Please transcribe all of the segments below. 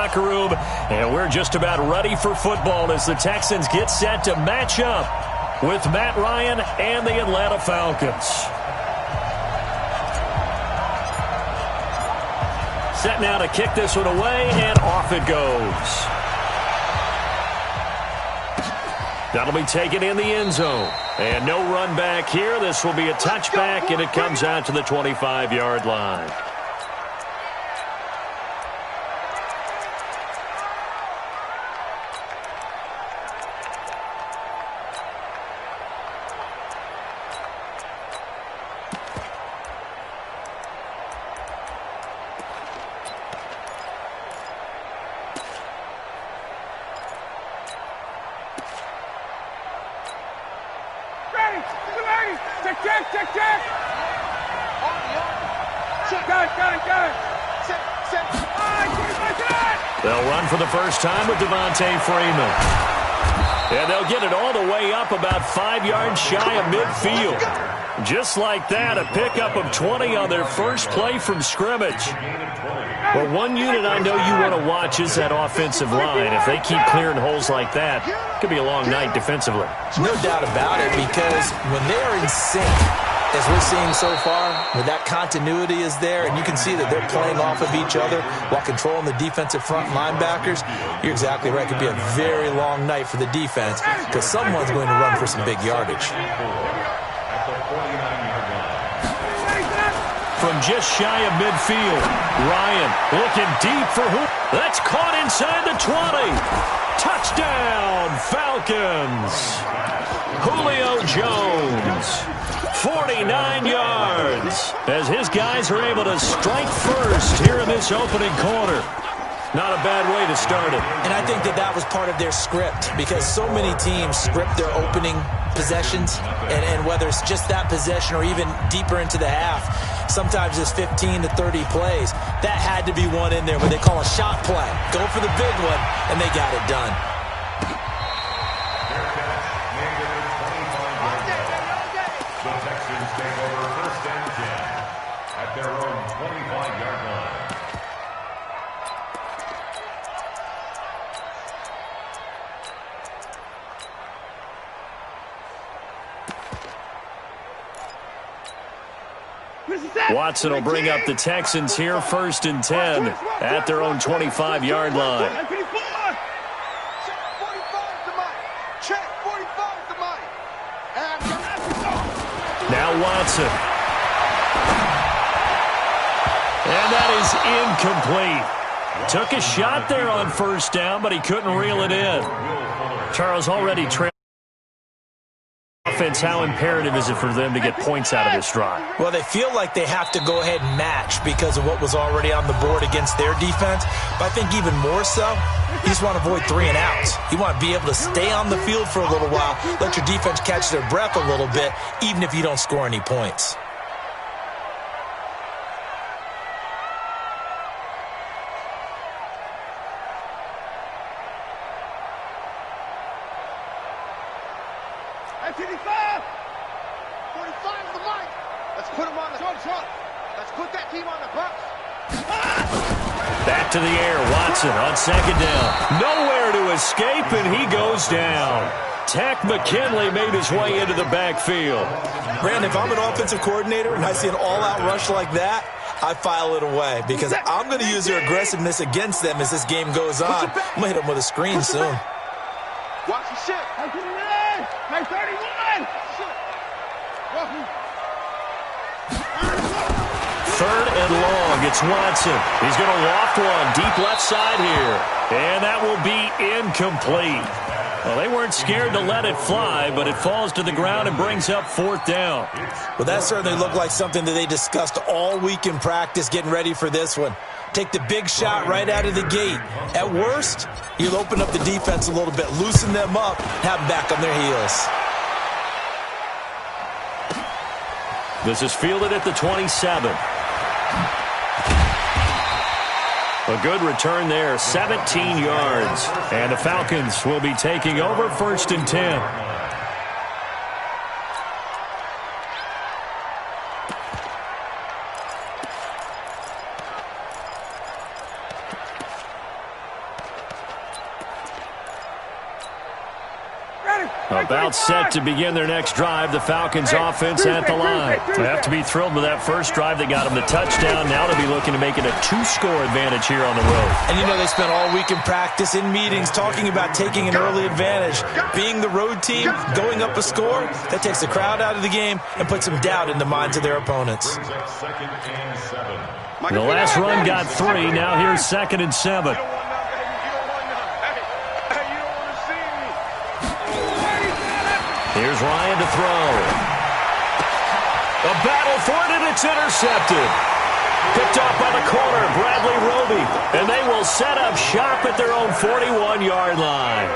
locker room, and we're just about ready for football as the Texans get set to match up with Matt Ryan and the Atlanta Falcons. Set now to kick this one away, and off it goes. That'll be taken in the end zone. And no run back here. This will be a touchback, and it comes out to the 25-yard line. They'll run for the first time with Freeman. And they'll get it all the way up about 5 yards shy of midfield. Just like that, a pickup of 20 on their first play from scrimmage. Well, one unit I know you want to watch is that offensive line. If they keep clearing holes like that, it could be a long night defensively. No doubt about it, because when they are in sync, as we're seeing so far, where that continuity is there, and you can see that they're playing off of each other while controlling the defensive front linebackers, you're exactly right. It could be a very long night for the defense because someone's going to run for some big yardage. From just shy of midfield, Ryan looking deep for who? That's caught inside the 20. Touchdown, Falcons. Julio Jones. 49 yards as his guys are able to strike first here in this opening quarter. Not a bad way to start it. And I think that was part of their script, because so many teams script their opening possessions, and whether it's just that possession or even deeper into the half, sometimes it's 15 to 30 plays. That had to be one in there where they call a shot play. Go for the big one, and they got it done. Watson will bring up the Texans here, 1st and 10 at their own 25-yard line. Now Watson. And that is incomplete. Took a shot there on 1st down, but he couldn't reel it in. Charles, already trailing offense, how imperative is it for them to get points out of this drive? Well, they feel like they have to go ahead and match because of what was already on the board against their defense. But I think even more so, you just want to avoid 3 and outs. You want to be able to stay on the field for a little while, let your defense catch their breath a little bit, even if you don't score any points. Back to the air, Watson on 2nd down. Nowhere to escape, and he goes down. Tack McKinley made his way into the backfield. Brandon, if I'm an offensive coordinator and I see an all-out rush like that, I file it away because I'm going to use their aggressiveness against them as this game goes on. I'm going to hit them with a screen soon. Watch your shit. 31. 3rd and long. It's Watson. He's going to loft one deep left side here. And that will be incomplete. Well, they weren't scared to let it fly, but it falls to the ground and brings up 4th down. Well, that certainly looked like something that they discussed all week in practice getting ready for this one. Take the big shot right out of the gate. At worst, you'll open up the defense a little bit, loosen them up, have them back on their heels. This is fielded at the 27. A good return there, 17 yards. And the Falcons will be taking over, 1st and 10. About set to begin their next drive, the Falcons offense at the line. They have to be thrilled with that first drive. They got them the touchdown. Now they'll be looking to make it a 2-score advantage here on the road. And you know they spent all week in practice, in meetings, talking about taking an early advantage. Being the road team, going up a score, that takes the crowd out of the game and puts some doubt in the minds of their opponents. The last run got 3. Now here's 2nd and 7. Here's Ryan to throw. A battle for it, and it's intercepted. Picked off by the corner, Bradley Roby. And they will set up shop at their own 41-yard line.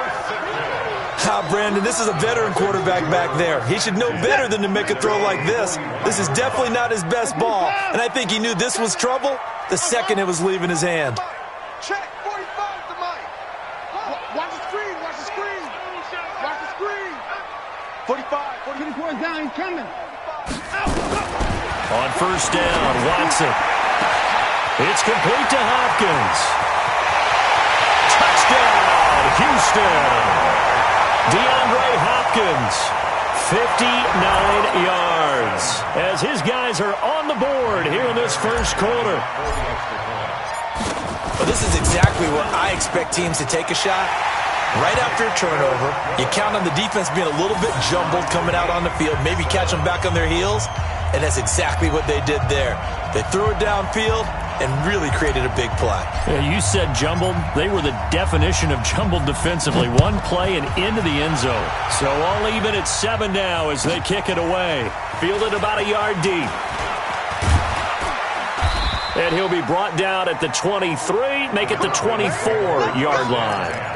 Brandon, this is a veteran quarterback back there. He should know better than to make a throw like this. This is definitely not his best ball. And I think he knew this was trouble the second it was leaving his hand. Check, 45 to Mike. Watch the screen, watch the screen. Watch the screen. 45, 44 down, he's coming. On first down, Watson. It's complete to Hopkins. Touchdown, Houston. DeAndre Hopkins, 59 yards, as his guys are on the board here in this first quarter. Well, this is exactly where I expect teams to take a shot. Right after a turnover, you count on the defense being a little bit jumbled coming out on the field, maybe catch them back on their heels, and that's exactly what they did there. They threw it downfield and really created a big play. Yeah, you said jumbled. They were the definition of jumbled defensively. One play and into the end zone. So all even at 7 now as they kick it away. Fielded about a yard deep. And he'll be brought down at the 23, make it the 24-yard line.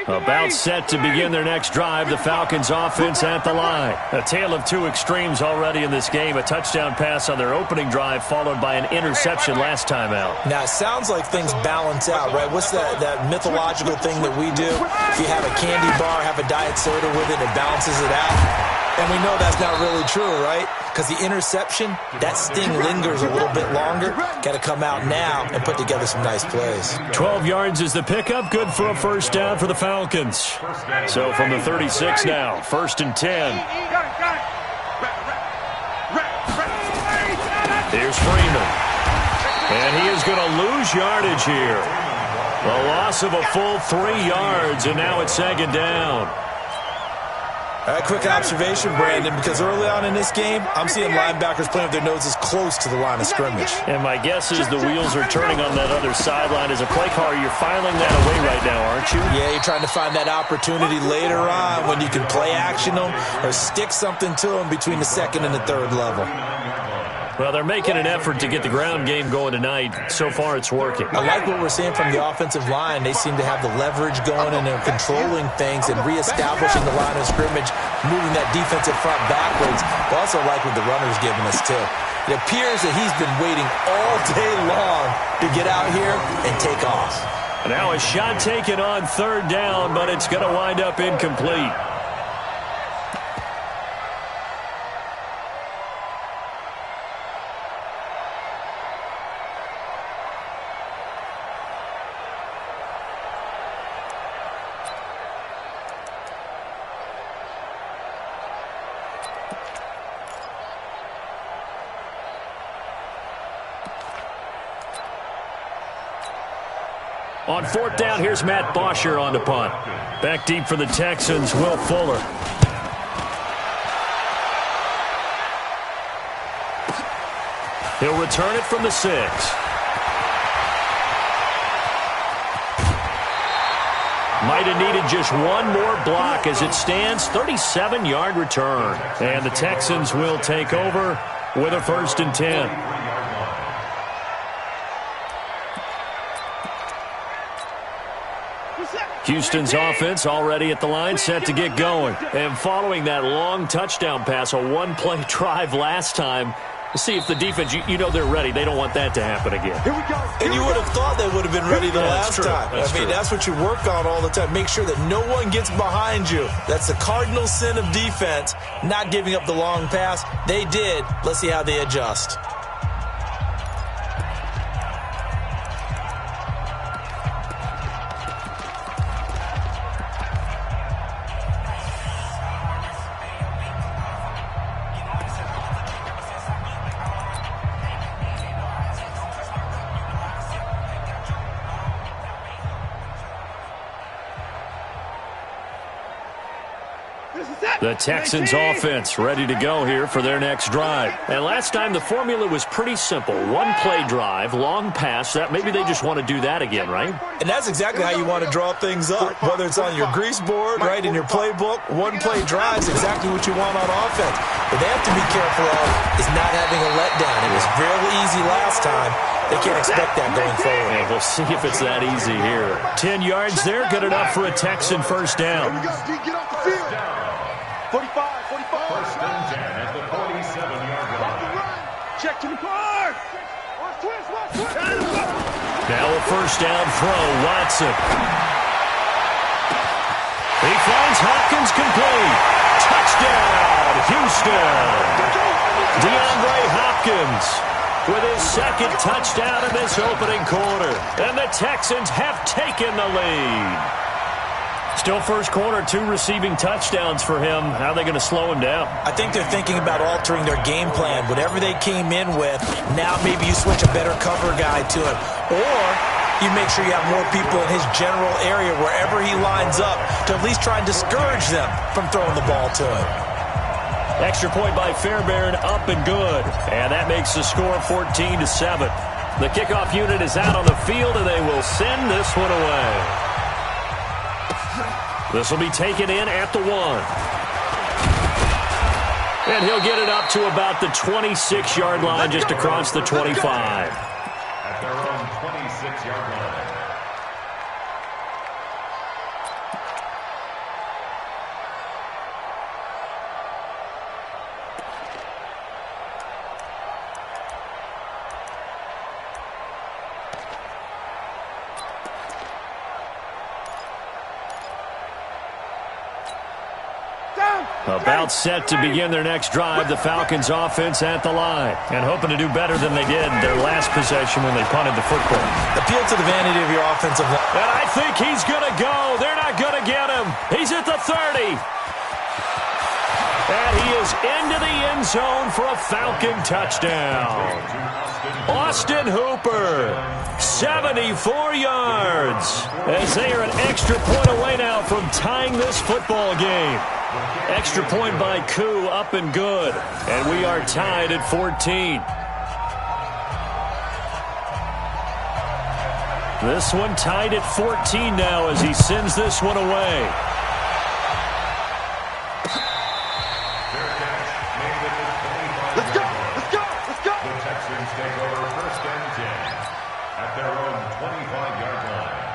About set to begin their next drive, the Falcons offense at the line. A tale of two extremes already in this game. A touchdown pass on their opening drive followed by an interception last time out. Now, it sounds like things balance out, right? What's that mythological thing that we do? If you have a candy bar, have a diet soda with it, it balances it out. And we know that's not really true, right? Because the interception, that sting lingers a little bit longer. Got to come out now and put together some nice plays. 12 yards is the pickup. Good for a first down for the Falcons. So from the 36 now, 1st and 10. Here's Freeman. And he is going to lose yardage here. A loss of a full 3 yards, and now it's 2nd down. Quick observation, Brandon, because early on in this game, I'm seeing linebackers playing with their noses close to the line of scrimmage. And my guess is the wheels are turning on that other sideline. As a play caller, you're filing that away right now, aren't you? Yeah, you're trying to find that opportunity later on when you can play action them or stick something to them between the 2nd and the 3rd level. Well, they're making an effort to get the ground game going tonight. So far, it's working. I like what we're seeing from the offensive line. They seem to have the leverage going, and they're controlling things and reestablishing the line of scrimmage, moving that defensive front backwards. I also like what the runner's giving us, too. It appears that he's been waiting all day long to get out here and take off. Now a shot taken on 3rd down, but it's going to wind up incomplete. On 4th down, here's Matt Bosher on the punt. Back deep for the Texans, Will Fuller. He'll return it from the 6. Might have needed just one more block as it stands, 37-yard return. And the Texans will take over with a 1st and 10. Houston's offense already at the line, set to get going. And following that long touchdown pass, a one-play drive last time, See if the defense, you know they're ready. They don't want that to happen again. Here we go. And you would have thought they would have been ready the last time. That's true. That's what you work on all the time. Make sure that no one gets behind you. That's the cardinal sin of defense, not giving up the long pass. They did. Let's see how they adjust. The Texans offense ready to go here for their next drive. And last time the formula was pretty simple. One play drive, long pass. That maybe they just want to do that again, right? And that's exactly how you want to draw things up. Whether it's on your grease board, right, in your playbook, one play drive is exactly what you want on offense. But they have to be careful of is not having a letdown. It was really easy last time. They can't expect that going forward. Yeah, we'll see if it's that easy here. 10 yards there, good enough for a Texan first down. Here we go, D. Get off the field. 45, 45. First and 10 at the 47-yard line. Check to the car. Watch twist. Now a first down throw, Watson. He finds Hopkins complete. Touchdown, Houston. DeAndre Hopkins with his second touchdown in this opening quarter. And the Texans have taken the lead. Still first quarter, 2 receiving touchdowns for him. How are they going to slow him down? I think they're thinking about altering their game plan. Whatever they came in with, now maybe you switch a better cover guy to him. Or you make sure you have more people in his general area wherever he lines up to at least try and discourage them from throwing the ball to him. Extra point by Fairbairn, up and good. And that makes the score 14-7. The kickoff unit is out on the field, and they will send this one away. This will be taken in at the 1. And he'll get it up to about the 26-yard line, just across the 25. At their own 26-yard line. About set to begin their next drive, the Falcons offense at the line. And hoping to do better than they did their last possession when they punted the football. Appeal to the vanity of your offensive line. And I think he's going to go. They're not going to get him. He's at the 30. And he is into the end zone for a Falcon touchdown. Austin Hooper, 74 yards. As they are an extra point away now from tying this football game. Extra point by Koo, up and good. And we are tied at 14. This one tied at 14 now as he sends this one away. Let's go. The Texans take over first and 10 at their own 25-yard line.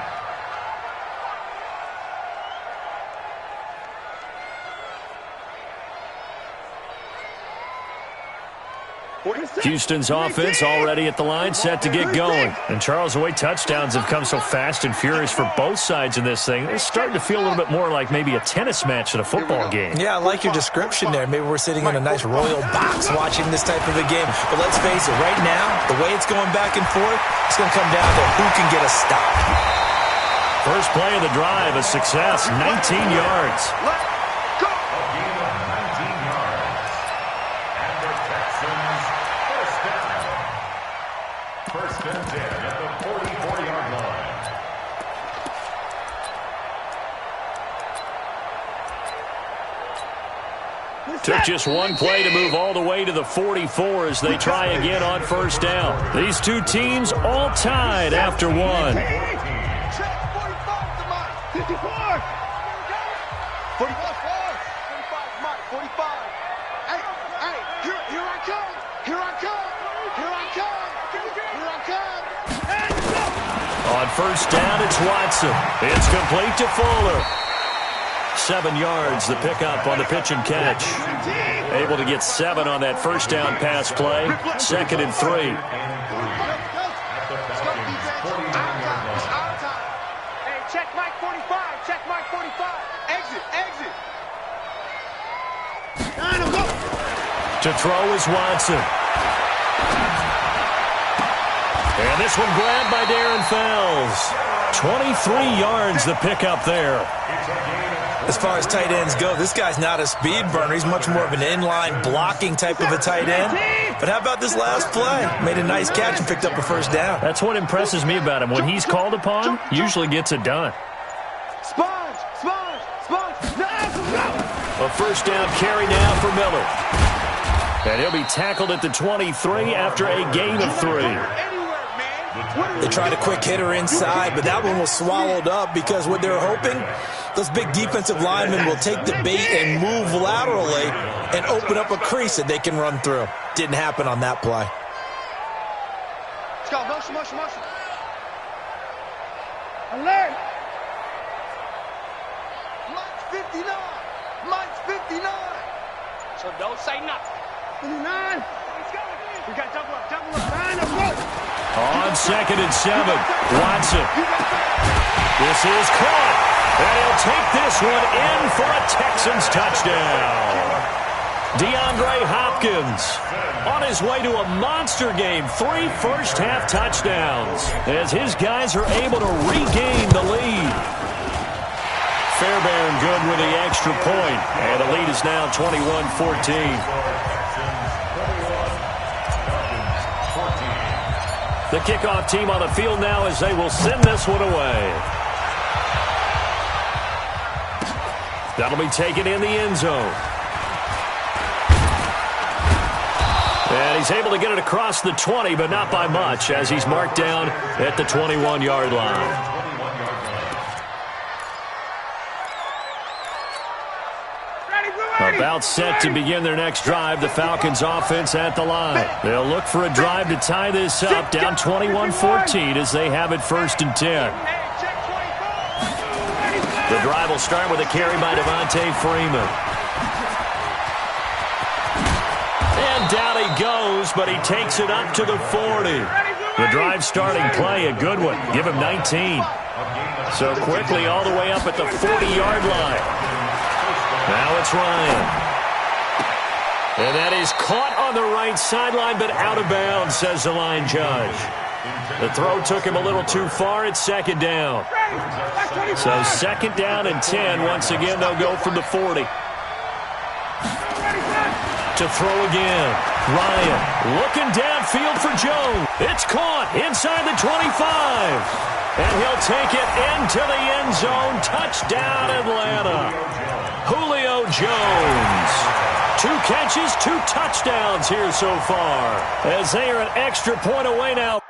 Houston's offense already at the line, set to get going. And Charles, the way touchdowns have come so fast and furious for both sides in this thing, it's starting to feel a little bit more like maybe a tennis match than a football game. Yeah, I like your description there. Maybe we're sitting in a nice royal box watching this type of a game. But let's face it, right now, the way it's going back and forth, it's going to come down to who can get a stop. First play of the drive, a success, 19 yards. First and 10 at the 44-yard line. Took just one play to move all the way to the 44 as they try again on first down. These two teams all tied after one. 54. 45. Hey, here I come. On first down, it's Watson. It's complete to Fuller. 7 yards, the pickup on the pitch and catch. Able to get 7 on that first down pass play. 2nd and 3. Hey, check Mike 45. Check Mike 45. Exit. To throw is Watson. And this one grabbed by Darren Fells. 23 yards the pickup there. As far as tight ends go, this guy's not a speed burner. He's much more of an inline blocking type of a tight end. But how about this last play? Made a nice catch and picked up a first down. That's what impresses me about him. When he's called upon, usually gets it done. Sponge. A first down carry now for Miller. And he'll be tackled at the 23 after a gain of 3. They tried a quick hitter inside, but that one was swallowed up because what they're hoping, those big defensive linemen will take the bait and move laterally and open up a crease that they can run through. Didn't happen on that play. Let's go. Motion. Alert. Mike's 59. So don't say nothing. 59. Let's go. We got double up. 9 up. On 2nd and 7, Watson. This is caught. And he'll take this one in for a Texans touchdown. DeAndre Hopkins on his way to a monster game. 3 first-half touchdowns as his guys are able to regain the lead. Fairbairn good with the extra point. And the lead is now 21-14. The kickoff team on the field now as they will send this one away. That'll be taken in the end zone. And he's able to get it across the 20, but not by much, as he's marked down at the 21-yard line. About set to begin their next drive, the Falcons offense at the line. They'll look for a drive to tie this up, down 21-14 as they have it 1st and 10. The drive will start with a carry by Devontae Freeman. And down he goes, but he takes it up to the 40. The drive starting play, a good one. Give him 19. So quickly all the way up at the 40-yard line. Now it's Ryan. And that is caught on the right sideline, but out of bounds, says the line judge. The throw took him a little too far. It's 2nd down. So 2nd down and 10. Once again, they'll go from the 40. To throw again. Ryan looking downfield for Jones. It's caught inside the 25. And he'll take it into the end zone. Touchdown, Atlanta. Julio Jones. 2 catches, 2 touchdowns here so far, as they are an extra point away now.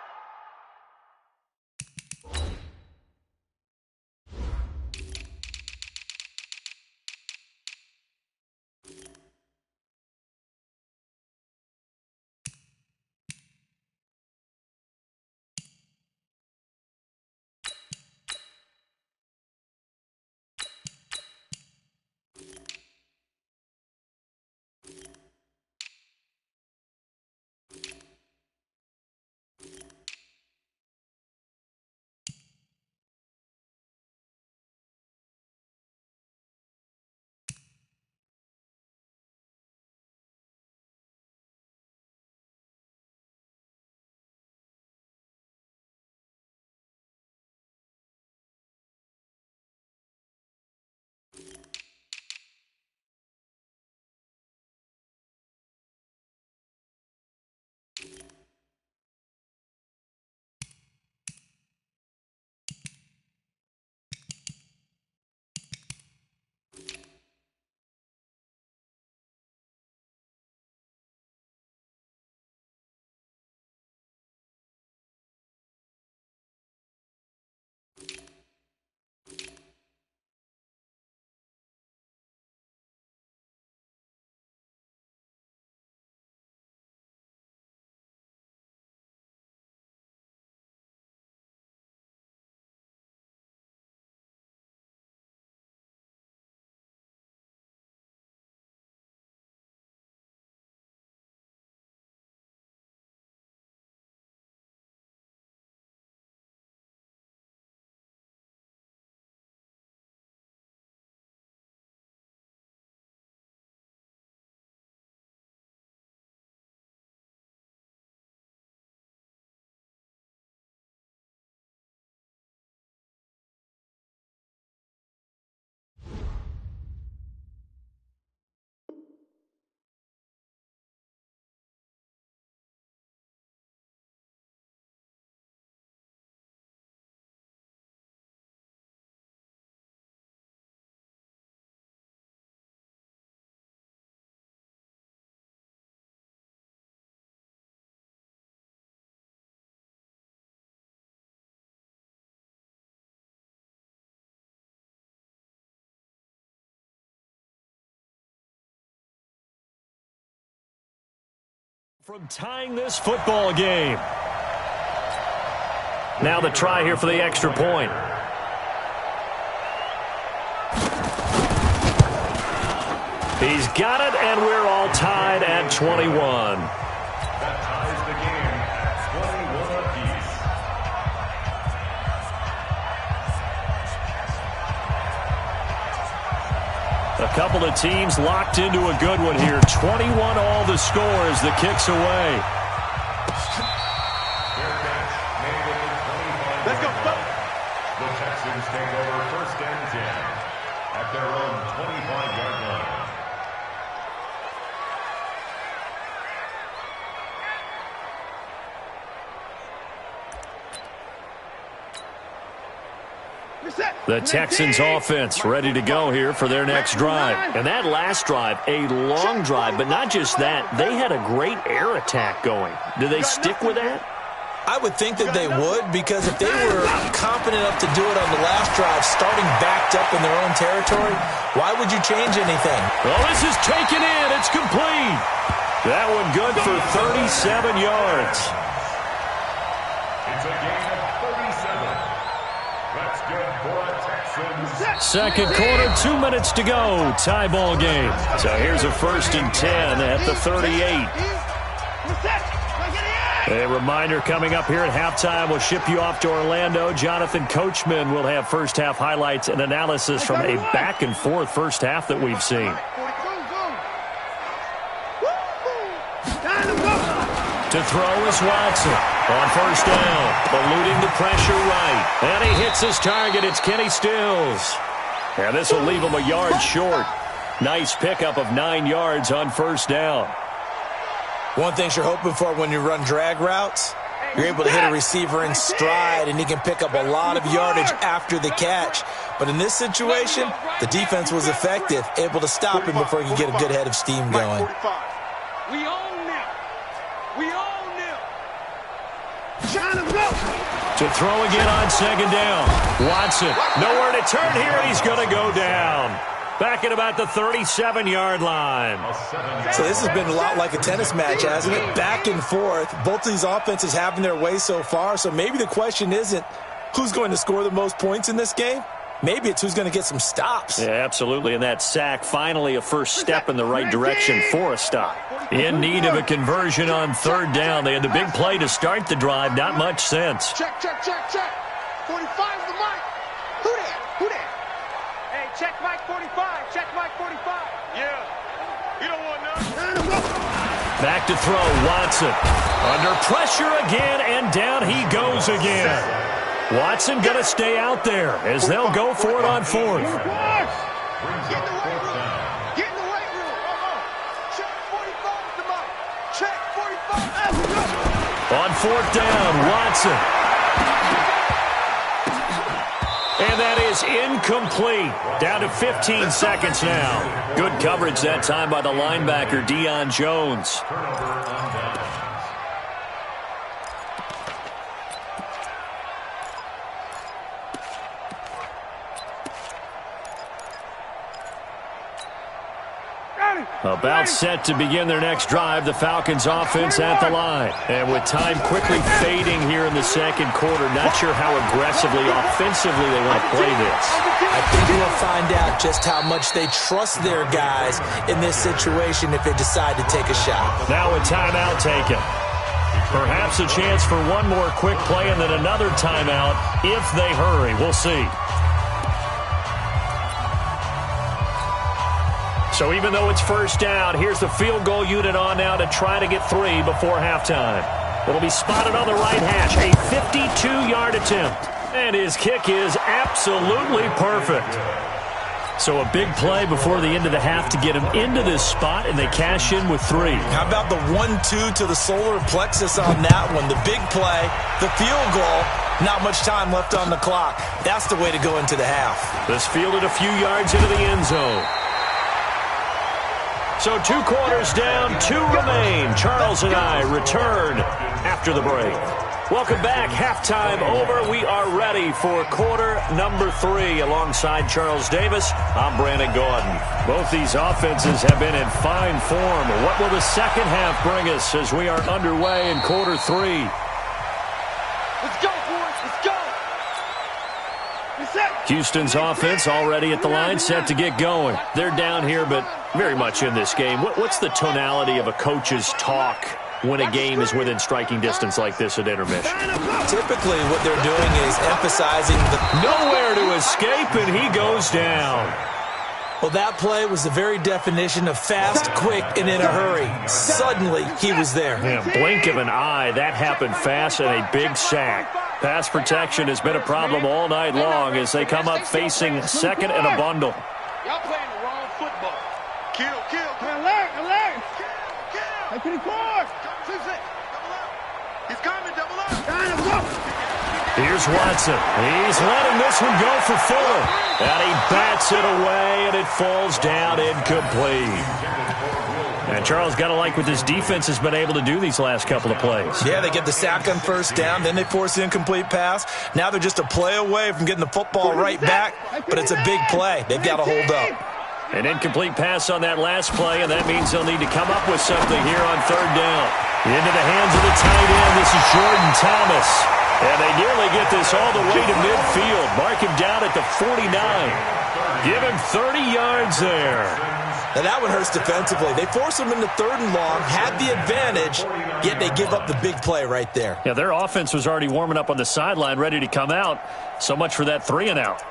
From tying this football game. Now the try here for the extra point. He's got it, and we're all tied at 21. That ties the game at 21 apiece. A couple of teams locked into a good one here. 21 all the score as the kick's away. Fair catch made at the 25. Let's go. The Texans take over first and 10 at their own 25-yard line. The Texans offense ready to go here for their next drive. And that last drive, a long drive, but not just that. They had a great air attack going. Do they stick with that? I would think that they would, because if they were confident enough to do it on the last drive, starting backed up in their own territory, why would you change anything? Well, this is taken in. It's complete. That one good for 37 yards. It's a gain of 37. That's good for a Texans. Second quarter, 2 minutes to go. Tie ball game. So here's a 1st and 10 at the 38. A reminder coming up here at halftime. We'll ship you off to Orlando. Jonathan Coachman will have first half highlights and analysis from a back and forth first half that we've seen. To throw is Watson on first down, eluding the pressure right. And he hits his target. It's Kenny Stills. And this will leave him a yard short. Nice pickup of 9 yards on first down. One thing you're hoping for when you run drag routes, you're able to hit a receiver in stride, and he can pick up a lot of yardage after the catch. But in this situation, the defense was effective, able to stop him before he could get a good head of steam going. We own them. We own them. To throw again on second down. Watson, nowhere to turn here, and he's going to go down. Back at about the 37-yard line. So this has been a lot like a tennis match, hasn't it? Back and forth. Both of these offenses having their way so far. So maybe the question isn't who's going to score the most points in this game. Maybe it's who's going to get some stops. Yeah, absolutely. And that sack, finally a first step in the right direction for a stop. In need of a conversion on third down. They had the big play to start the drive. Not much sense. Check, check, check, check. 45's the mic. Who that? Who that? Hey, check Mike 45. Check Mike 45. Yeah. You don't want none. Back to throw, Watson. Under pressure again, and down he goes again. Watson going to stay out there as they'll go for it on fourth. Get in the weight room. Get in the weight room. Check 45's the mic. Check 45. On fourth down, Watson. And that is incomplete. Down to 15 seconds now. Good coverage that time by the linebacker, Deion Jones. About set to begin their next drive, the Falcons offense at the line. And with time quickly fading here in the second quarter, not sure how aggressively, offensively they want to play this. I think we'll find out just how much they trust their guys in this situation if they decide to take a shot. Now a timeout taken. Perhaps a chance for one more quick play and then another timeout if they hurry. We'll see. So even though it's first down, here's the field goal unit on now to try to get 3 before halftime. It'll be spotted on the right hash, a 52-yard attempt. And his kick is absolutely perfect. So a big play before the end of the half to get him into this spot, and they cash in with 3. How about the 1-2 to the solar plexus on that one? The big play, the field goal, not much time left on the clock. That's the way to go into the half. This fielded a few yards into the end zone. So 2 quarters down, 2 remain. Charles and I return after the break. Welcome back. Halftime over. We are ready for quarter number 3. Alongside Charles Davis, I'm Brandon Gordon. Both these offenses have been in fine form. What will the second half bring us as we are underway in quarter 3? Let's go, boys. Let's go. Reset. Houston's offense already at the line, set to get going. They're down here, but very much in this game. What's the tonality of a coach's talk when a game is within striking distance like this at intermission? Typically, what they're doing is emphasizing the nowhere to escape, and he goes down. Well, that play was the very definition of fast, quick, and in a hurry. Suddenly, he was there. Yeah, blink of an eye, that happened fast, and a big sack. Pass protection has been a problem all night long as they come up facing second and a bundle. Y'all playing the wrong football. Kill. Alert. Hey, pretty cord. He's coming, double up. Here's Watson. He's letting this one go for Fuller. And he bats it away, and it falls down incomplete. And Charles, got to like what this defense has been able to do these last couple of plays. Yeah, they get the sack on first down, then they force the incomplete pass. Now they're just a play away from getting the football right back, but it's a big play. They've got to hold up. An incomplete pass on that last play, and that means they'll need to come up with something here on third down. Into the hands of the tight end. This is Jordan Thomas. And they nearly get this all the way to midfield. Mark him down at the 49. Give him 30 yards there. Now that one hurts defensively. They force him into third and long, had the advantage, yet they give up the big play right there. Yeah, their offense was already warming up on the sideline, ready to come out. So much for that 3 and out.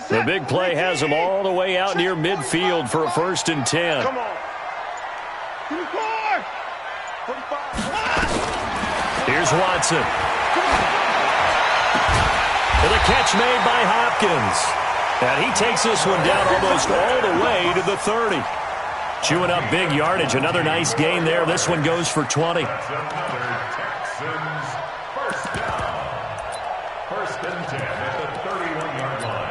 The big play has them all the way out near midfield for a 1st and 10. Come on. Here's Watson. And the catch made by Hopkins. And he takes this one down almost all the way to the 30. Chewing up big yardage. Another nice gain there. This one goes for 20. That's another Texans first down. 1st and 10 at the 31-yard line.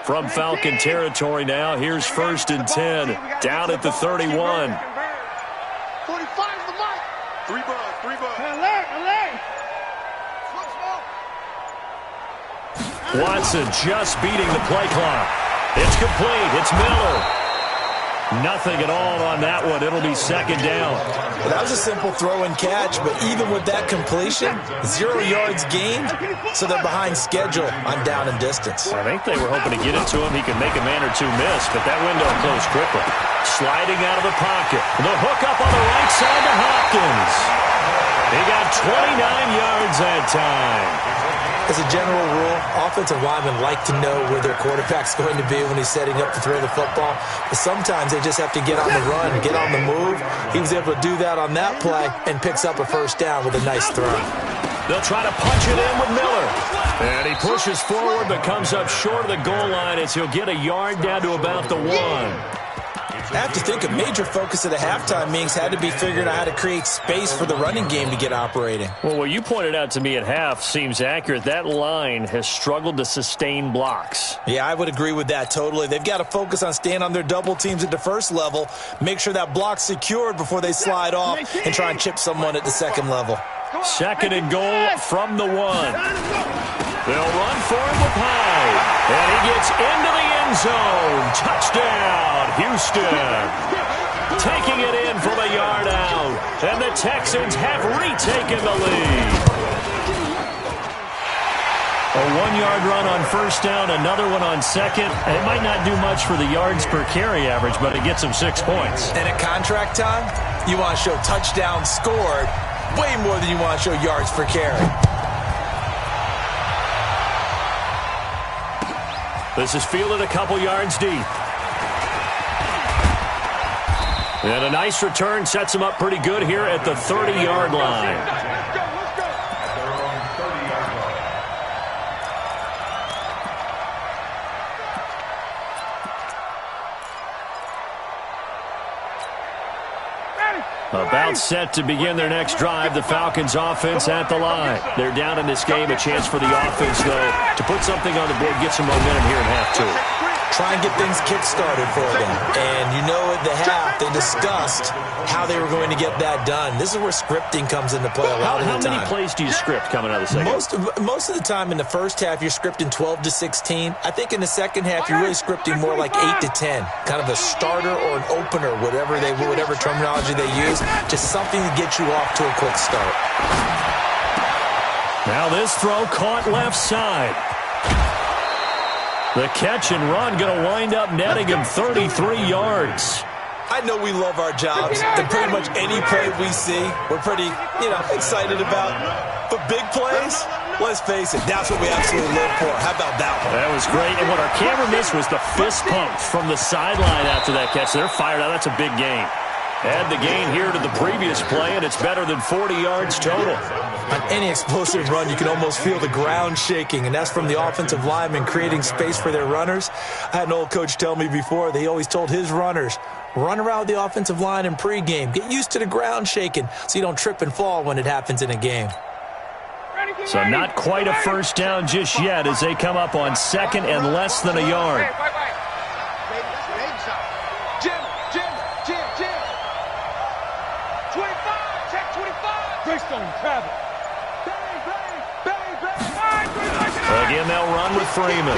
From Falcon territory now, here's 1st and 10, down at the 31. 45 the mark. 3 bucks. Alert. Watson just beating the play clock. It's complete. It's Miller. Nothing at all on that one. It'll be 2nd down. Well, that was a simple throw and catch, but even with that completion, 0 yards gained, so they're behind schedule on down and distance. I think they were hoping to get it to him. He could make a man or two miss, but that window closed quickly. Sliding out of the pocket. The hook up on the right side to Hopkins. He got 29 yards that time. As a general rule, offensive linemen like to know where their quarterback's going to be when he's setting up to throw the football. But sometimes they just have to get on the run, get on the move. He was able to do that on that play and picks up a 1st down with a nice throw. They'll try to punch it in with Miller. And he pushes forward but comes up short of the goal line as he'll get a yard down to about the 1. I have to think a major focus of the halftime meetings had to be figuring out how to create space for the running game to get operating. Well, what you pointed out to me at half seems accurate. That line has struggled to sustain blocks. Yeah, I would agree with that totally. They've got to focus on staying on their double teams at the first level, make sure that block's secured before they slide off and try and chip someone at the second level. 2nd and goal from the 1. They'll run for him with Hyde. And he gets into the end zone. Touchdown, Houston. Taking it in from a yard out. And the Texans have retaken the lead. A 1-yard run on 1st down, another one on 2nd. It might not do much for the yards per carry average, but it gets them 6 points. And at contract time, you want to show touchdowns scored way more than you want to show yards per carry. This is fielded a couple yards deep. And a nice return sets him up pretty good here at the 30-yard line. About set to begin their next drive, the Falcons offense at the line. They're down in this game. A chance for the offense, though, to put something on the board, get some momentum here in half two. Try and get things kick-started for them. And you know at the half, they discussed how they were going to get that done. This is where scripting comes into play a lot of the time. How many plays do you script coming out of the second? Most of the time in the first half, you're scripting 12 to 16. I think in the second half, you're really scripting more like 8 to 10. Kind of a starter or an opener, whatever terminology they use. Just something to get you off to a quick start. Now this throw caught left side. The catch and run going to wind up netting him 33 yards. I know we love our jobs, and pretty much any play we see, we're pretty, excited about. But big plays, let's face it, that's what we absolutely live for. How about that one? That was great, and what our camera missed was the fist pump from the sideline after that catch. They're fired out. That's a big gain. Add the gain here to the previous play, and it's better than 40 yards total. On any explosive run, you can almost feel the ground shaking, and that's from the offensive linemen creating space for their runners. I had an old coach tell me before, they always told his runners, run around the offensive line in pregame. Get used to the ground shaking so you don't trip and fall when it happens in a game. So not quite a first down just yet as they come up on second and less than a yard. Again, they'll run with Freeman.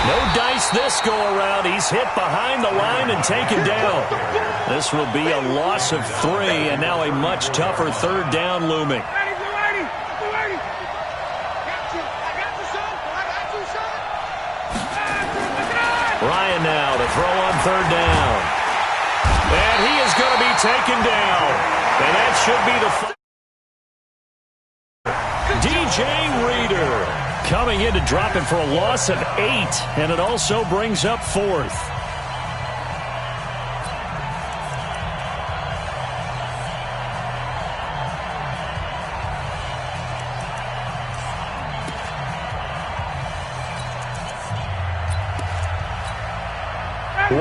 No dice this go-around. He's hit behind the line and taken down. This will be a loss of 3, and now a much tougher third down looming. Ryan now to throw on third down. And he is going to be taken down. And that should be the... DJ Reader coming in to drop it for a loss of 8, and it also brings up 4th.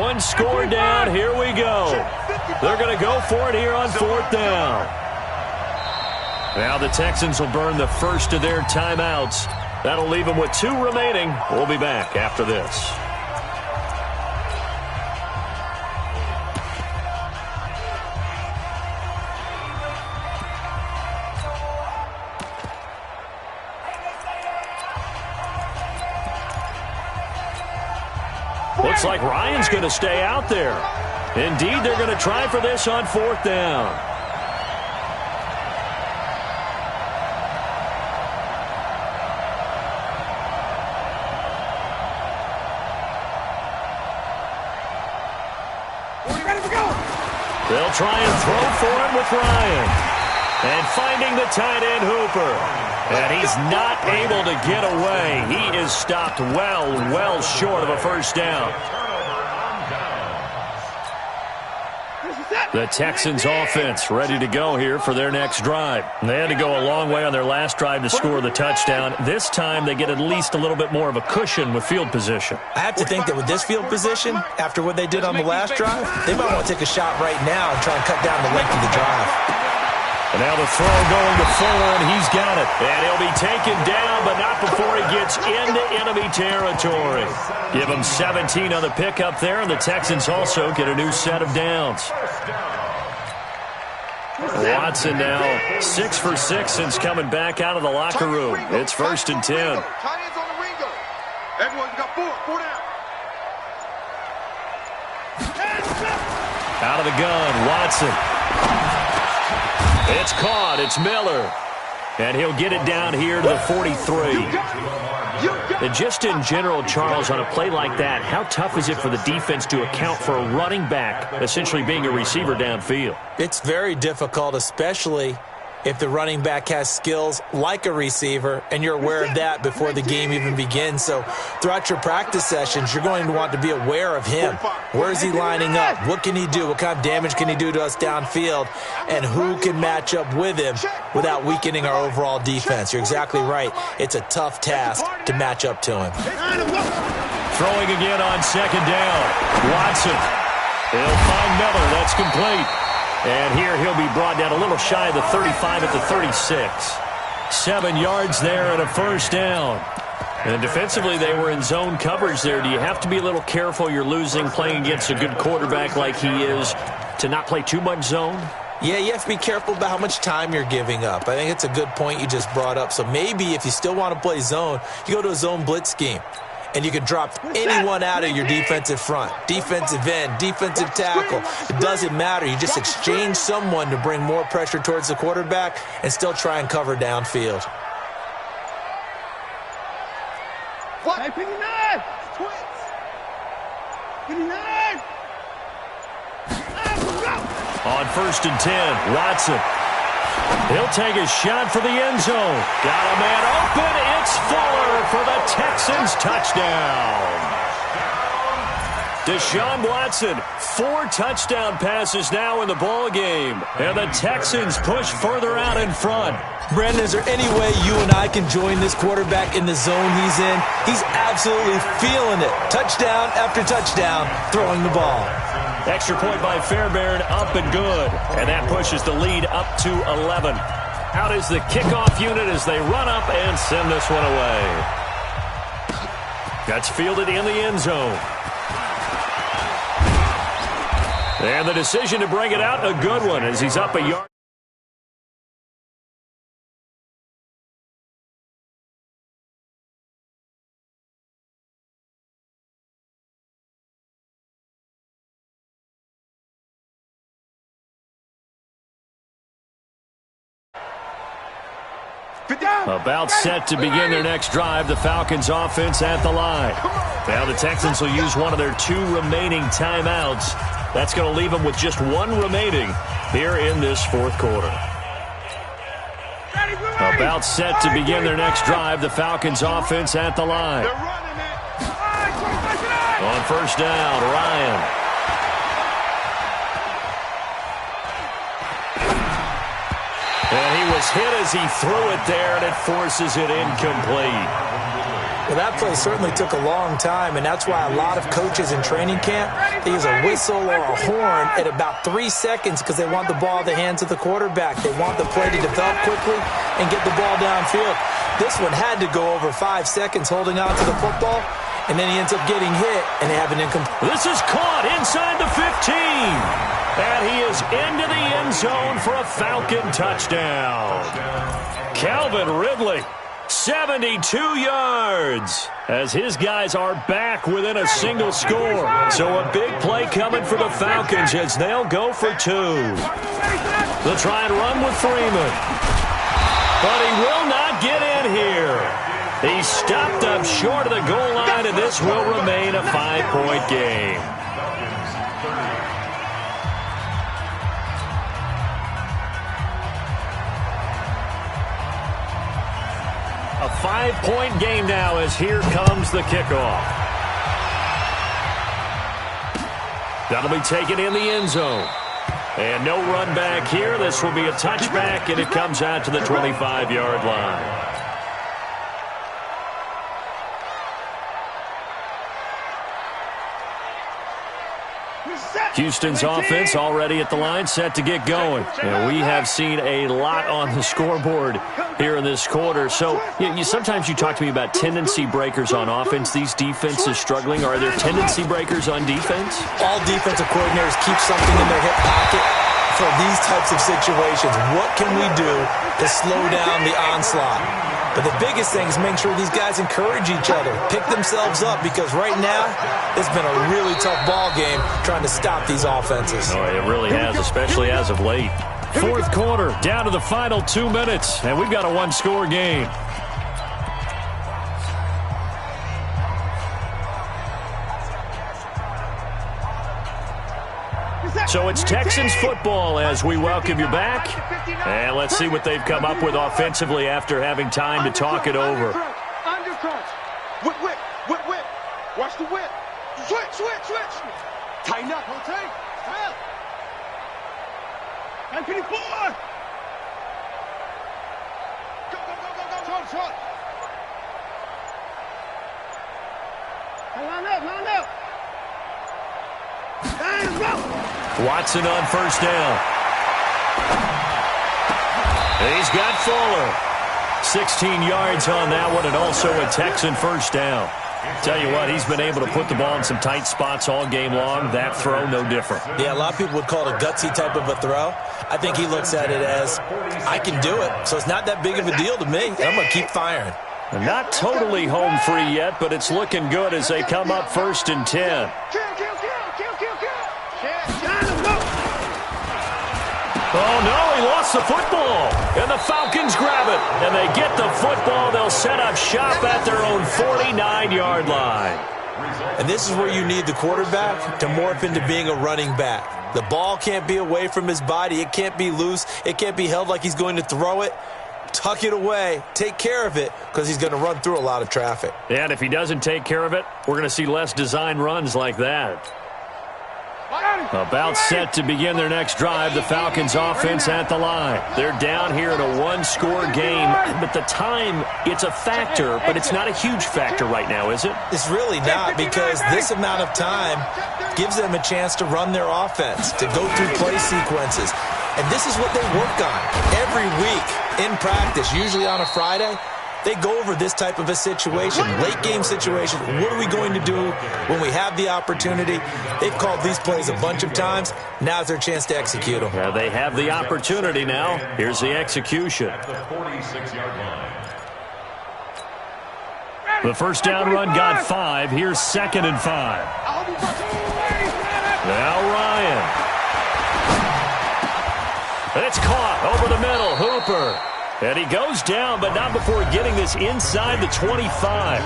One score down. Here we go. They're going to go for it here on 4th down. Now the Texans will burn the first of their timeouts. That'll leave them with 2 remaining. We'll be back after this. Looks like Ryan's going to stay out there. Indeed, they're going to try for this on 4th down. They'll try and throw for it with Ryan. And finding the tight end Hooper. And he's not able to get away. He is stopped well short of a first down. The Texans offense ready to go here for their next drive. They had to go a long way on their last drive to score the touchdown. This time they get at least a little bit more of a cushion with field position. I have to think that with this field position, after what they did on the last drive, they might want to take a shot right now and try and cut down the length of the drive. And now the throw going to Fuller, and he's got it. And he'll be taken down, but not before he gets into enemy territory. Give him 17 on the pickup there, and the Texans also get a new set of downs. Watson now 6 for 6 since coming back out of the locker room. It's 1st and 10. Everyone's got 4 down. Out of the gun, Watson. It's caught. It's Miller. And he'll get it down here to the 43. And just in general, Charles, on a play like that, how tough is it for the defense to account for a running back essentially being a receiver downfield? It's very difficult, especially if the running back has skills like a receiver, and you're aware of that before the game even begins. So throughout your practice sessions, you're going to want to be aware of him. Where is he lining up? What can he do? What kind of damage can he do to us downfield? And who can match up with him without weakening our overall defense? You're exactly right. It's a tough task to match up to him. Throwing again on 2nd down. Watson. He'll find Miller. That's complete. And here he'll be brought down a little shy of the 35 at the 36. 7 yards there and a first down. And defensively, they were in zone coverage there. Do you have to be a little careful you're losing playing against a good quarterback like he is to not play too much zone? Yeah, you have to be careful about how much time you're giving up. I think it's a good point you just brought up. So maybe if you still want to play zone, you go to a zone blitz scheme. And you can drop anyone out of your defensive front, defensive end, defensive tackle. It doesn't matter. You just exchange someone to bring more pressure towards the quarterback and still try and cover downfield. What? Hey, 59! Twins! 59! On 1st and 10, Watson. He'll take a shot for the end zone. Got a man open. It's Fuller for the Texans touchdown. Deshaun Watson, 4 touchdown passes now in the ball game. And the Texans push further out in front. Brandon, is there any way you and I can join this quarterback in the zone he's in? He's absolutely feeling it. Touchdown after touchdown, throwing the ball. Extra point by Fairbairn, up and good. And that pushes the lead up to 11. Out is the kickoff unit as they run up and send this one away. That's fielded in the end zone. And the decision to bring it out, a good one as he's up a yard. About set to begin their next drive, the Falcons offense at the line. Now the Texans will use one of their 2 remaining timeouts. That's going to leave them with just 1 remaining here in this 4th quarter. About set to begin their next drive, the Falcons offense at the line. On 1st down, Ryan. And he was hit as he threw it there, and it forces it incomplete. Well, that play certainly took a long time, and that's why a lot of coaches in training camp, they use a whistle or a horn at about 3 seconds because they want the ball in the hands of the quarterback. They want the play to develop quickly and get the ball downfield. This one had to go over 5 seconds holding on to the football, and then he ends up getting hit, and they have an incomplete. This is caught inside the 15. And he is into the end zone for a Falcon touchdown. Calvin Ridley, 72 yards, as his guys are back within a single score. So a big play coming for the Falcons as they'll go for 2. They'll try and run with Freeman. But he will not get in here. He's stopped up short of the goal line, and this will remain a 5-point game. A 5-point game now as here comes the kickoff. That'll be taken in the end zone. And no run back here. This will be a touchback, and it comes out to the 25-yard line. Houston's offense already at the line, set to get going. And we have seen a lot on the scoreboard here in this quarter. So sometimes you talk to me about tendency breakers on offense. These defenses struggling. Are there tendency breakers on defense? All defensive coordinators keep something in their hip pocket for these types of situations. What can we do to slow down the onslaught? But the biggest thing is make sure these guys encourage each other, pick themselves up, because right now it's been a really tough ball game trying to stop these offenses. Oh, it really has, especially as of late. 4th quarter, down to the final 2 minutes, and we've got a 1-score game. So it's Texans football as we welcome you back. And let's see what they've come up with offensively after having time to talk it over. Undercut. Whip, whip, whip, whip. Watch the whip. Switch, switch, switch. Tighten up, rotate. Style. 954. Go, go, go, go, go. Short, short. Line up, line up. Watson on 1st down. He's got Fuller. 16 yards on that one, and also a Texan first down. Tell you what, he's been able to put the ball in some tight spots all game long. That throw, no different. Yeah, a lot of people would call it a gutsy type of a throw. I think he looks at it as, I can do it, so it's not that big of a deal to me. I'm going to keep firing. Not totally home free yet, but it's looking good as they come up 1st and 10. Oh, no, he lost the football. And the Falcons grab it. And they get the football. They'll set up shop at their own 49-yard line. And this is where you need the quarterback to morph into being a running back. The ball can't be away from his body. It can't be loose. It can't be held like he's going to throw it. Tuck it away. Take care of it because he's going to run through a lot of traffic. And if he doesn't take care of it, we're going to see less design runs like that. About set to begin their next drive, the Falcons offense at the line. They're down here in a one-score game, but the time, it's a factor, but it's not a huge factor right now, is it? It's really not, because this amount of time gives them a chance to run their offense, to go through play sequences. And this is what they work on every week in practice, usually on a Friday. They go over this type of a situation, late game situation. What are we going to do when we have the opportunity? They've called these plays a bunch of times. Now's their chance to execute them. Yeah, they have the opportunity now. Here's the execution. The first down run got 5. Here's 2nd and 5. Now Ryan. It's caught over the middle. Hooper. And he goes down, but not before getting this inside the 25.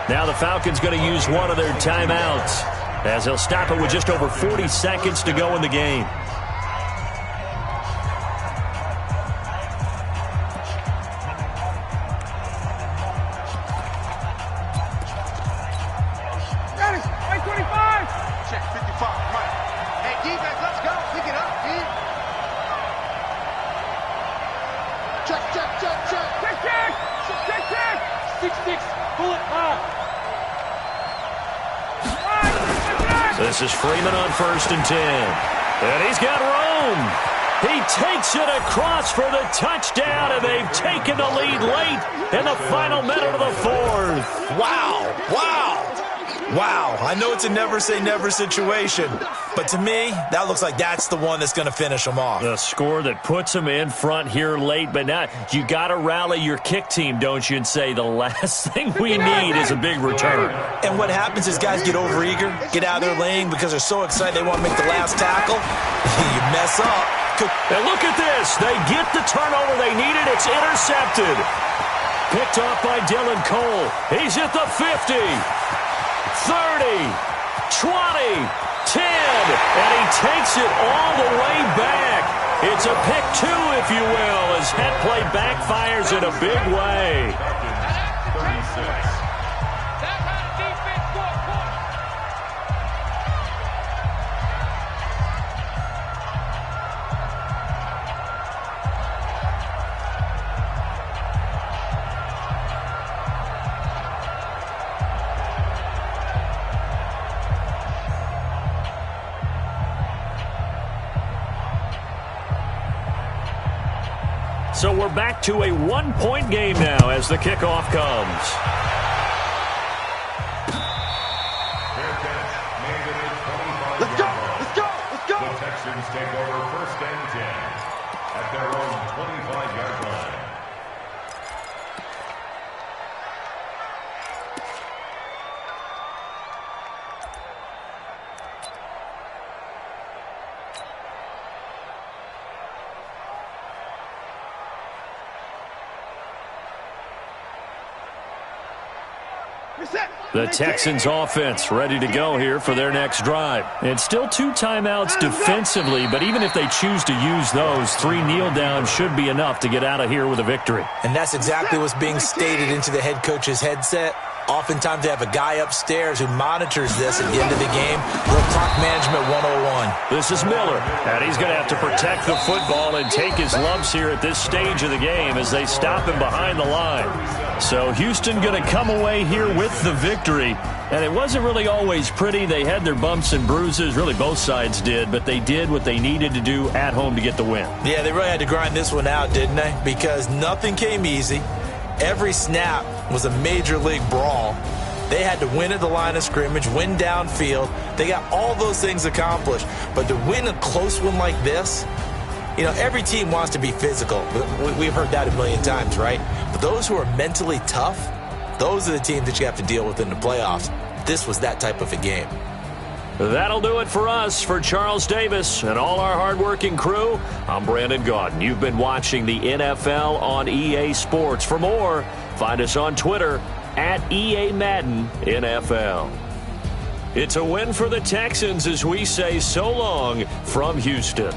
Now the Falcons going to use one of their timeouts, as they'll stop it with just over 40 seconds to go in the game. Check 55, right. Hey, defense, let's go. Pick it up, D. Check. Check. 6-6. Pull it high. This is Freeman on 1st and 10. And he's got room. He takes it across for the touchdown, and they've taken the lead late in the final minute of the 4th. Wow, I know it's a never-say-never situation, but to me, that looks like that's the one that's going to finish them off. The score that puts them in front here late, but now you got to rally your kick team, don't you, and say the last thing we need is a big return. And what happens is guys get overeager, get out of their lane because they're so excited they want to make the last tackle. You mess up. And look at this. They get the turnover they needed. It's intercepted. Picked off by Dylan Cole. He's at the 50. 30, 20, 10, and he takes it all the way back. It's a pick 2, if you will, as that play backfires in a big way. So we're back to a one-point game now as the kickoff comes. Let's go. The Texans take over 1st and 10 at their own 25-yard line. The Texans offense ready to go here for their next drive. It's still 2 timeouts defensively, but even if they choose to use those, 3 kneel downs should be enough to get out of here with a victory. And that's exactly what's being stated into the head coach's headset. Oftentimes they have a guy upstairs who monitors this at the end of the game. Little clock management 101. This is Miller, and he's going to have to protect the football and take his lumps here at this stage of the game as they stop him behind the line. So Houston going to come away here with the victory. And it wasn't really always pretty. They had their bumps and bruises. Really, both sides did. But they did what they needed to do at home to get the win. Yeah, they really had to grind this one out, didn't they? Because nothing came easy. Every snap was a major league brawl. They had to win at the line of scrimmage, win downfield. They got all those things accomplished. But to win a close one like this, you know, every team wants to be physical. We've heard that a million times, right? But those who are mentally tough, those are the teams that you have to deal with in the playoffs. This was that type of a game. That'll do it for us. For Charles Davis and all our hardworking crew, I'm Brandon Gaudin. You've been watching the NFL on EA Sports. For more, find us on Twitter at EA Madden NFL. It's a win for the Texans as we say so long from Houston.